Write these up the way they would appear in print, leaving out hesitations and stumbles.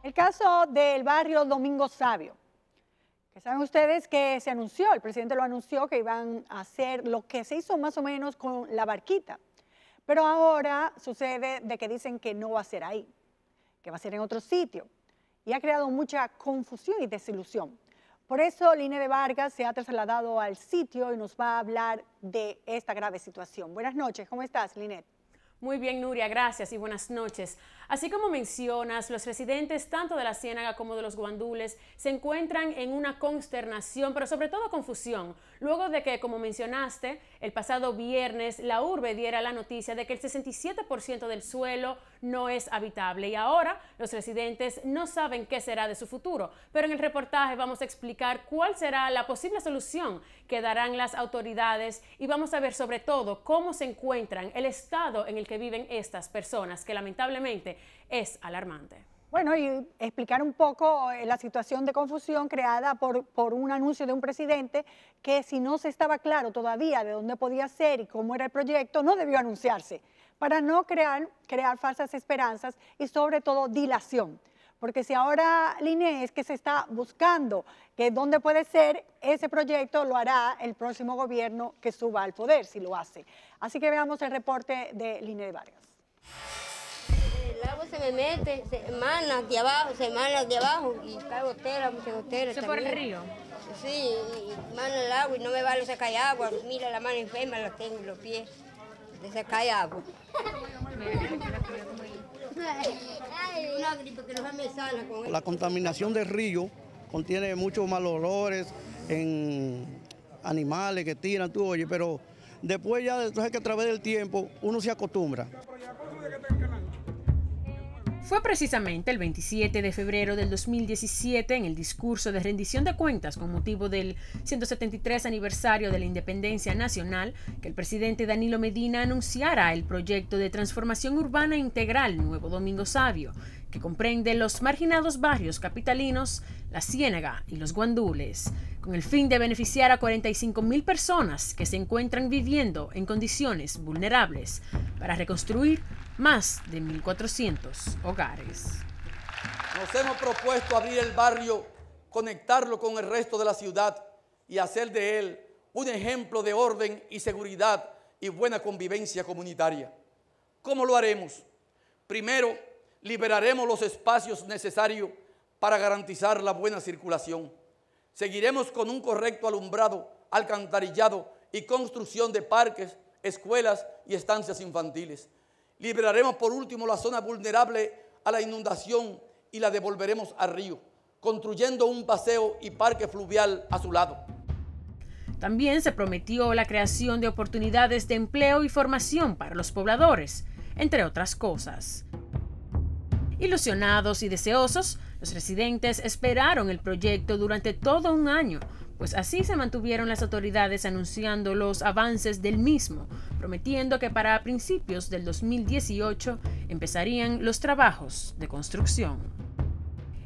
El caso del barrio Domingo Savio, que saben ustedes que se anunció, el presidente lo anunció que iban a hacer lo que se hizo más o menos con La Barquita, pero ahora sucede de que dicen que no va a ser ahí, que va a ser en otro sitio, y ha creado mucha confusión y desilusión. Por eso Linet Vargas se ha trasladado al sitio y nos va a hablar de esta grave situación. Buenas noches, ¿cómo estás, Linet? Muy bien, Nuria, gracias y buenas noches. Así como mencionas, los residentes tanto de la Ciénaga como de los Guandules se encuentran en una consternación, pero sobre todo confusión, luego de que, como mencionaste, el pasado viernes la urbe diera la noticia de que el 67% del suelo no es habitable y ahora los residentes no saben qué será de su futuro. Pero en el reportaje vamos a explicar cuál será la posible solución que darán las autoridades y vamos a ver sobre todo cómo se encuentran, el estado en el que viven estas personas, que lamentablemente es alarmante. Bueno, y explicar un poco la situación de confusión creada por un anuncio de un presidente que si no se estaba claro todavía de dónde podía ser y cómo era el proyecto, no debió anunciarse, para no crear falsas esperanzas y sobre todo dilación. Porque si ahora Linet es que se está buscando que dónde puede ser ese proyecto, lo hará el próximo gobierno que suba al poder, si lo hace. Así que veamos el reporte de Linet Vargas. El agua se me mete, se emana de abajo, y cae gotera, muchas goteras. ¿Eso por el río? Sí, y emana el agua y no me vale sacar agua. Mira, la mano enferma la tengo en los pies de sacar agua. Una gripe que no me sana con él. La contaminación del río contiene muchos malos olores en animales que tiran, tú oyes, pero después ya entonces que a través del tiempo uno se acostumbra. Fue precisamente el 27 de febrero del 2017, en el discurso de rendición de cuentas con motivo del 173 aniversario de la Independencia Nacional, que el presidente Danilo Medina anunciara el proyecto de transformación urbana integral Nuevo Domingo Savio, que comprende los marginados barrios capitalinos, La Ciénaga y Los Guandules, con el fin de beneficiar a 45,000 personas que se encuentran viviendo en condiciones vulnerables para reconstruir más de 1.400 hogares. Nos hemos propuesto abrir el barrio, conectarlo con el resto de la ciudad y hacer de él un ejemplo de orden y seguridad y buena convivencia comunitaria. ¿Cómo lo haremos? Primero, liberaremos los espacios necesarios para garantizar la buena circulación. Seguiremos con un correcto alumbrado, alcantarillado y construcción de parques, escuelas y estancias infantiles. Liberaremos por último la zona vulnerable a la inundación y la devolveremos al río, construyendo un paseo y parque fluvial a su lado. También se prometió la creación de oportunidades de empleo y formación para los pobladores, entre otras cosas. Ilusionados y deseosos, los residentes esperaron el proyecto durante todo un año, pues así se mantuvieron las autoridades anunciando los avances del mismo, prometiendo que para principios del 2018 empezarían los trabajos de construcción.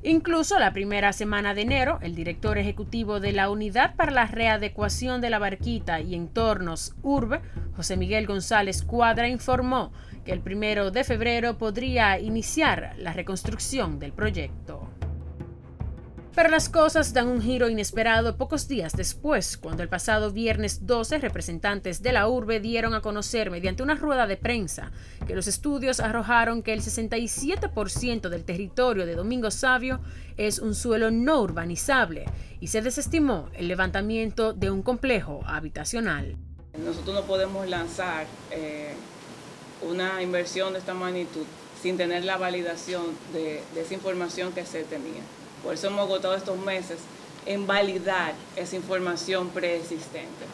Incluso la primera semana de enero, el director ejecutivo de la Unidad para la Readecuación de La Barquita y Entornos Urbe, José Miguel González Cuadra, informó que el 1 de febrero podría iniciar la reconstrucción del proyecto. Pero las cosas dan un giro inesperado pocos días después, cuando el pasado viernes 12 representantes de la urbe dieron a conocer mediante una rueda de prensa que los estudios arrojaron que el 67% del territorio de Domingo Savio es un suelo no urbanizable y se desestimó el levantamiento de un complejo habitacional. Nosotros no podemos lanzar una inversión de esta magnitud sin tener la validación de esa información que se tenía. Por eso hemos agotado estos meses en validar esa información preexistente.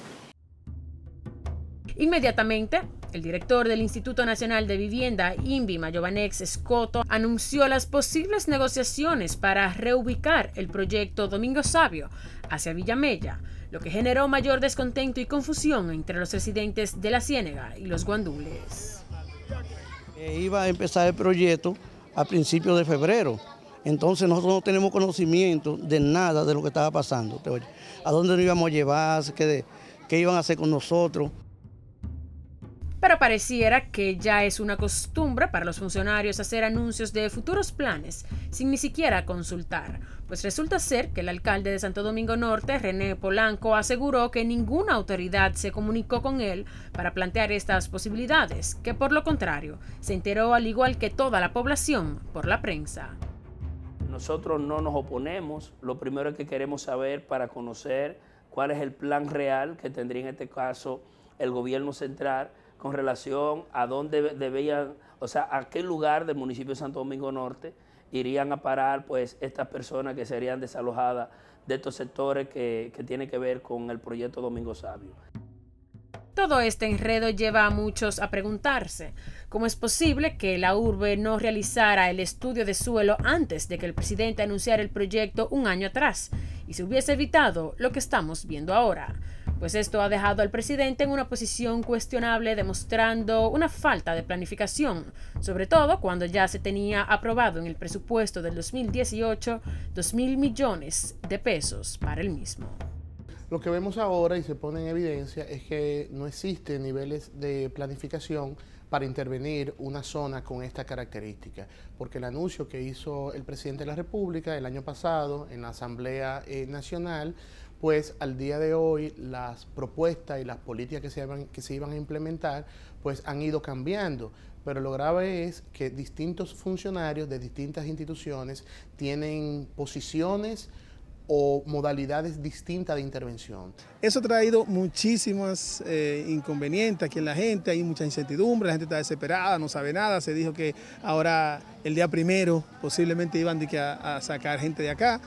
Inmediatamente, el director del Instituto Nacional de Vivienda, INVI, Mayovanex Escoto, anunció las posibles negociaciones para reubicar el proyecto Domingo Savio hacia Villamella, lo que generó mayor descontento y confusión entre los residentes de La Ciénaga y Los Guandules. Iba a empezar el proyecto a principios de febrero. Entonces nosotros no tenemos conocimiento de nada de lo que estaba pasando. A dónde nos íbamos a llevar, qué iban a hacer con nosotros. Pero pareciera que ya es una costumbre para los funcionarios hacer anuncios de futuros planes sin ni siquiera consultar, pues resulta ser que el alcalde de Santo Domingo Norte, René Polanco, aseguró que ninguna autoridad se comunicó con él para plantear estas posibilidades, que por lo contrario se enteró al igual que toda la población por la prensa. Nosotros no nos oponemos, lo primero que queremos saber para conocer cuál es el plan real que tendría en este caso el gobierno central con relación a dónde debían, o sea, a qué lugar del municipio de Santo Domingo Norte irían a parar pues estas personas que serían desalojadas de estos sectores que tienen que ver con el proyecto Domingo Sabio. Todo este enredo lleva a muchos a preguntarse cómo es posible que la urbe no realizara el estudio de suelo antes de que el presidente anunciara el proyecto un año atrás y se hubiese evitado lo que estamos viendo ahora. Pues esto ha dejado al presidente en una posición cuestionable, demostrando una falta de planificación, sobre todo cuando ya se tenía aprobado en el presupuesto del 2018 2.000 millones de pesos para el mismo. Lo que vemos ahora y se pone en evidencia es que no existen niveles de planificación para intervenir una zona con esta característica, porque el anuncio que hizo el presidente de la República el año pasado en la Asamblea Nacional, pues al día de hoy las propuestas y las políticas que se iban a implementar pues han ido cambiando, pero lo grave es que distintos funcionarios de distintas instituciones tienen posiciones o modalidades distintas de intervención. Eso ha traído muchísimos inconvenientes aquí en la gente, hay mucha incertidumbre, la gente está desesperada, no sabe nada, se dijo que ahora el día primero posiblemente iban a sacar gente de acá.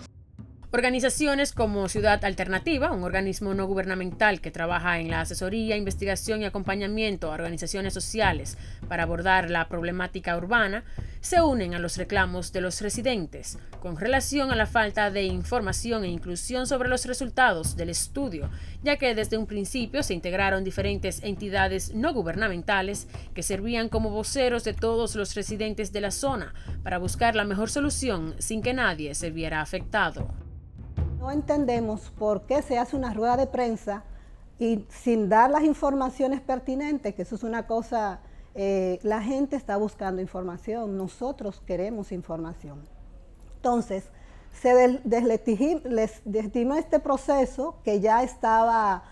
Organizaciones como Ciudad Alternativa, un organismo no gubernamental que trabaja en la asesoría, investigación y acompañamiento a organizaciones sociales para abordar la problemática urbana, se unen a los reclamos de los residentes con relación a la falta de información e inclusión sobre los resultados del estudio, ya que desde un principio se integraron diferentes entidades no gubernamentales que servían como voceros de todos los residentes de la zona para buscar la mejor solución sin que nadie se viera afectado. No entendemos por qué se hace una rueda de prensa y sin dar las informaciones pertinentes, que eso es una cosa, la gente está buscando información, nosotros queremos información. Entonces, se deslegitimó este proceso que ya estaba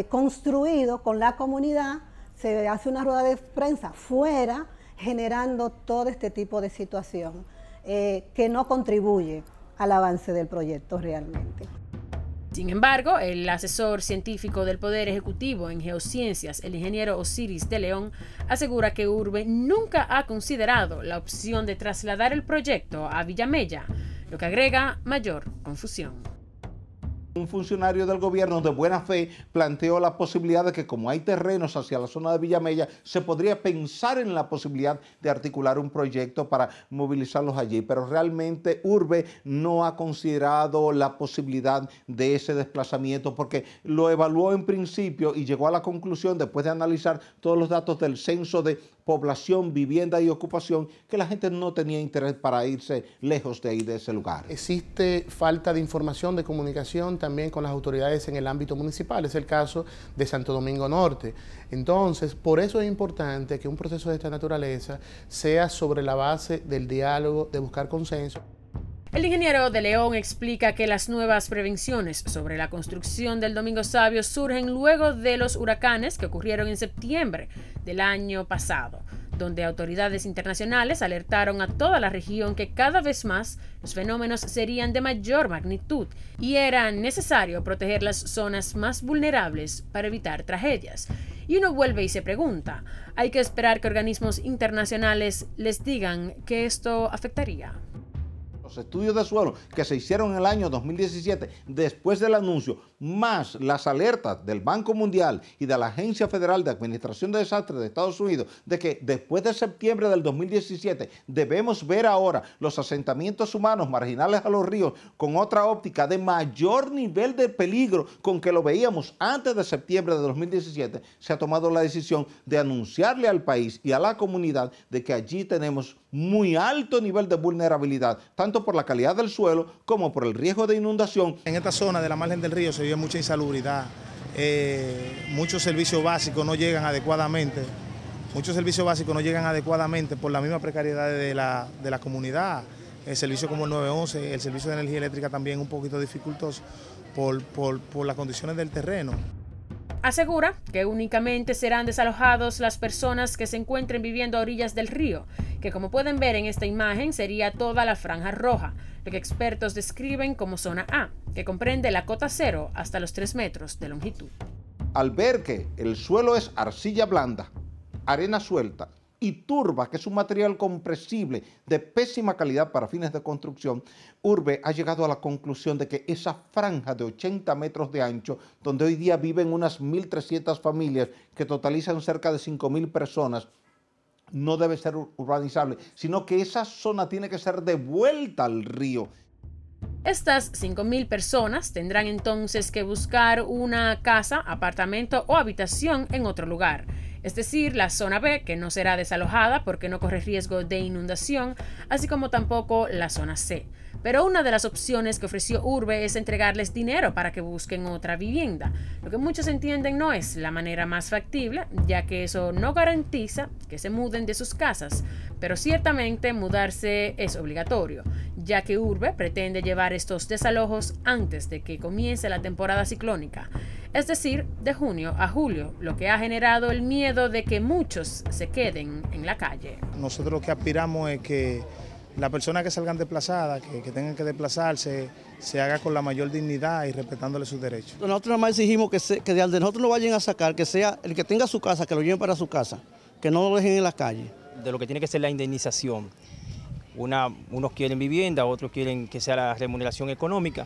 construido con la comunidad, se hace una rueda de prensa fuera, generando todo este tipo de situación que no contribuye al avance del proyecto realmente. Sin embargo, el asesor científico del Poder Ejecutivo en Geociencias, el ingeniero Osiris de León, asegura que Urbe nunca ha considerado la opción de trasladar el proyecto a Villamella, lo que agrega mayor confusión. Un funcionario del gobierno de buena fe planteó la posibilidad de que como hay terrenos hacia la zona de Villamella, se podría pensar en la posibilidad de articular un proyecto para movilizarlos allí, pero realmente Urbe no ha considerado la posibilidad de ese desplazamiento porque lo evaluó en principio y llegó a la conclusión, después de analizar todos los datos del censo de población, vivienda y ocupación, que la gente no tenía interés para irse lejos de ahí, de ese lugar. Existe falta de información, de comunicación también con las autoridades en el ámbito municipal, es el caso de Santo Domingo Norte. Entonces, por eso es importante que un proceso de esta naturaleza sea sobre la base del diálogo, de buscar consenso. El ingeniero de León explica que las nuevas prevenciones sobre la construcción del Domingo Sabio surgen luego de los huracanes que ocurrieron en septiembre del año pasado, donde autoridades internacionales alertaron a toda la región que cada vez más los fenómenos serían de mayor magnitud y era necesario proteger las zonas más vulnerables para evitar tragedias. Y uno vuelve y se pregunta, ¿hay que esperar que organismos internacionales les digan que esto afectaría? Los estudios de suelo que se hicieron en el año 2017, después del anuncio, más las alertas del Banco Mundial y de la Agencia Federal de Administración de Desastres de Estados Unidos, de que después de septiembre del 2017 debemos ver ahora los asentamientos humanos marginales a los ríos con otra óptica de mayor nivel de peligro con que lo veíamos antes de septiembre de 2017, se ha tomado la decisión de anunciarle al país y a la comunidad de que allí tenemos muy alto nivel de vulnerabilidad, tanto por la calidad del suelo como por el riesgo de inundación. En esta zona de la margen del río se vive mucha insalubridad, muchos servicios básicos no llegan adecuadamente. muchos servicios básicos no llegan adecuadamente por la misma precariedad de la comunidad. El servicio como el 911, el servicio de energía eléctrica también un poquito dificultoso por las condiciones del terreno. Asegura que únicamente serán desalojados las personas que se encuentren viviendo a orillas del río, que como pueden ver en esta imagen sería toda la franja roja, lo que expertos describen como zona A, que comprende la cota cero hasta los 3 metros de longitud. Al ver que el suelo es arcilla blanda, arena suelta y turba, que es un material compresible de pésima calidad para fines de construcción, Urbe ha llegado a la conclusión de que esa franja de 80 metros de ancho, donde hoy día viven unas 1.300 familias que totalizan cerca de 5.000 personas, no debe ser urbanizable, sino que esa zona tiene que ser devuelta al río. Estas 5.000 personas tendrán entonces que buscar una casa, apartamento o habitación en otro lugar. Es decir, la zona B, que no será desalojada porque no corre riesgo de inundación, así como tampoco la zona C. Pero una de las opciones que ofreció Urbe es entregarles dinero para que busquen otra vivienda, lo que muchos entienden no es la manera más factible, ya que eso no garantiza que se muden de sus casas, pero ciertamente mudarse es obligatorio, ya que Urbe pretende llevar estos desalojos antes de que comience la temporada ciclónica, es decir, de junio a julio, lo que ha generado el miedo de que muchos se queden en la calle. Nosotros lo que aspiramos es que las personas que salgan desplazadas, que tengan que desplazarse, se haga con la mayor dignidad y respetándole sus derechos. Nosotros nada más exigimos que de nosotros no vayan a sacar, que sea el que tenga su casa, que lo lleven para su casa, que no lo dejen en la calle. De lo que tiene que ser la indemnización. Unos quieren vivienda, otros quieren que sea la remuneración económica.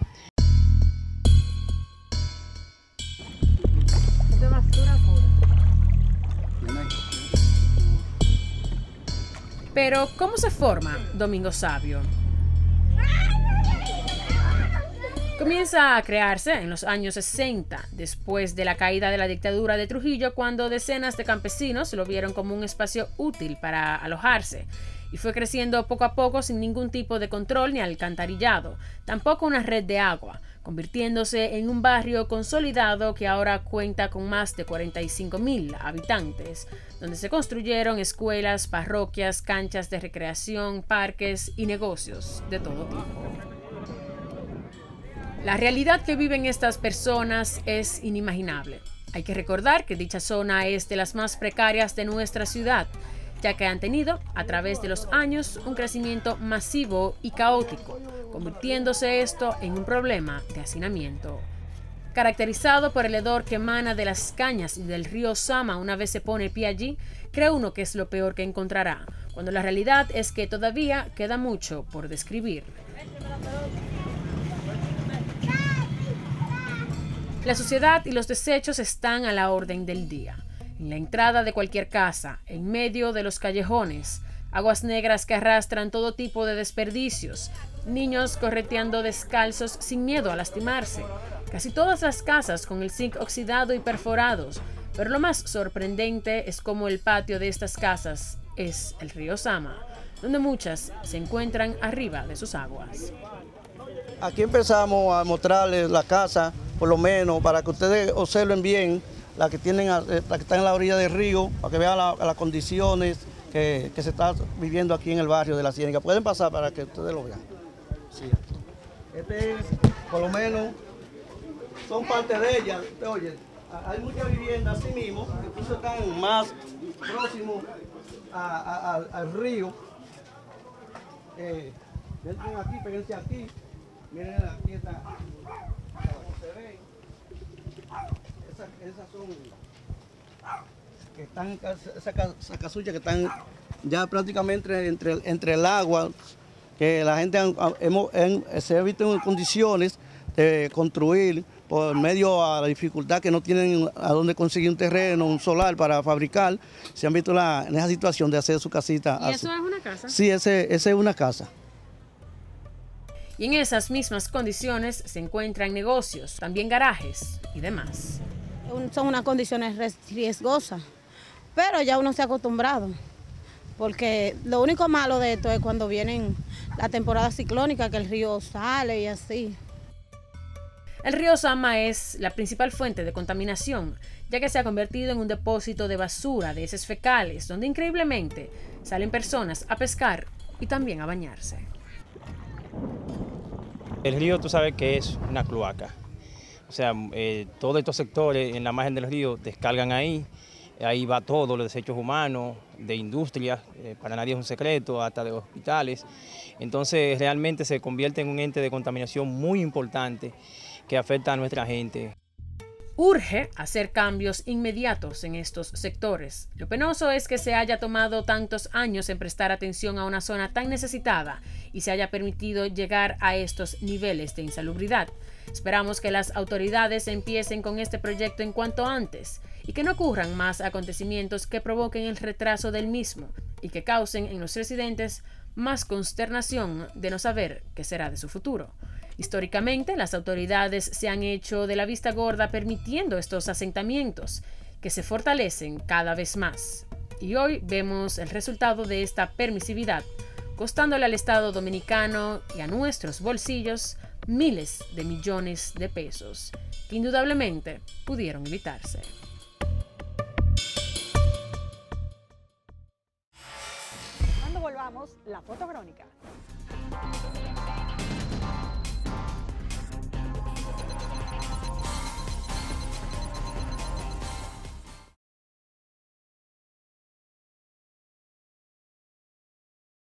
Pero, ¿cómo se forma Domingo Sabio? Comienza a crearse en los años 60, después de la caída de la dictadura de Trujillo, cuando decenas de campesinos lo vieron como un espacio útil para alojarse, y fue creciendo poco a poco sin ningún tipo de control ni alcantarillado, tampoco una red de agua, convirtiéndose en un barrio consolidado que ahora cuenta con más de 45.000 habitantes, donde se construyeron escuelas, parroquias, canchas de recreación, parques y negocios de todo tipo. La realidad que viven estas personas es inimaginable. Hay que recordar que dicha zona es de las más precarias de nuestra ciudad, ya que han tenido, a través de los años, un crecimiento masivo y caótico, convirtiéndose esto en un problema de hacinamiento. Caracterizado por el hedor que emana de las cañas y del río Sama una vez se pone pie allí, cree uno que es lo peor que encontrará, cuando la realidad es que todavía queda mucho por describir. La suciedad y los desechos están a la orden del día. En la entrada de cualquier casa, en medio de los callejones, aguas negras que arrastran todo tipo de desperdicios, niños correteando descalzos sin miedo a lastimarse, casi todas las casas con el zinc oxidado y perforados, pero lo más sorprendente es cómo el patio de estas casas es el río Sama, donde muchas se encuentran arriba de sus aguas. Aquí empezamos a mostrarles la casa, por lo menos, para que ustedes observen bien la que están en la orilla del río, para que vean las condiciones que se está viviendo aquí en el barrio de La Ciénaga. Pueden pasar para que ustedes lo vean. Sí. Este es, por lo menos, son parte de ellas. Oye, hay muchas viviendas así mismo, que incluso están más próximos al río. Entren aquí, péguense aquí. Miren, aquí está. Se ven. Esas son que están, esas casuchas que están ya prácticamente entre el agua, que la gente se ha visto en condiciones de construir por medio a la dificultad que no tienen a dónde conseguir un terreno, un solar para fabricar, se han visto en esa situación de hacer su casita. ¿Y eso es una casa? Sí, esa es una casa. Y en esas mismas condiciones se encuentran negocios, también garajes y demás. Son unas condiciones riesgosas, pero ya uno se ha acostumbrado, porque lo único malo de esto es cuando vienen la temporada ciclónica, que el río sale y así. El río Sama es la principal fuente de contaminación, ya que se ha convertido en un depósito de basura, de heces fecales, donde increíblemente salen personas a pescar y también a bañarse. El río, tú sabes que es una cloaca. O sea, todos estos sectores en la margen del río descargan ahí. Ahí va todo, los desechos humanos, de industrias, para nadie es un secreto, hasta de hospitales. Entonces realmente se convierte en un ente de contaminación muy importante que afecta a nuestra gente. Urge hacer cambios inmediatos en estos sectores. Lo penoso es que se haya tomado tantos años en prestar atención a una zona tan necesitada y se haya permitido llegar a estos niveles de insalubridad. Esperamos que las autoridades empiecen con este proyecto en cuanto antes y que no ocurran más acontecimientos que provoquen el retraso del mismo y que causen en los residentes más consternación de no saber qué será de su futuro. Históricamente, las autoridades se han hecho de la vista gorda permitiendo estos asentamientos que se fortalecen cada vez más. Y hoy vemos el resultado de esta permisividad, costándole al Estado dominicano y a nuestros bolsillos miles de millones de pesos, que indudablemente pudieron evitarse. Cuando volvamos, la fotocrónica.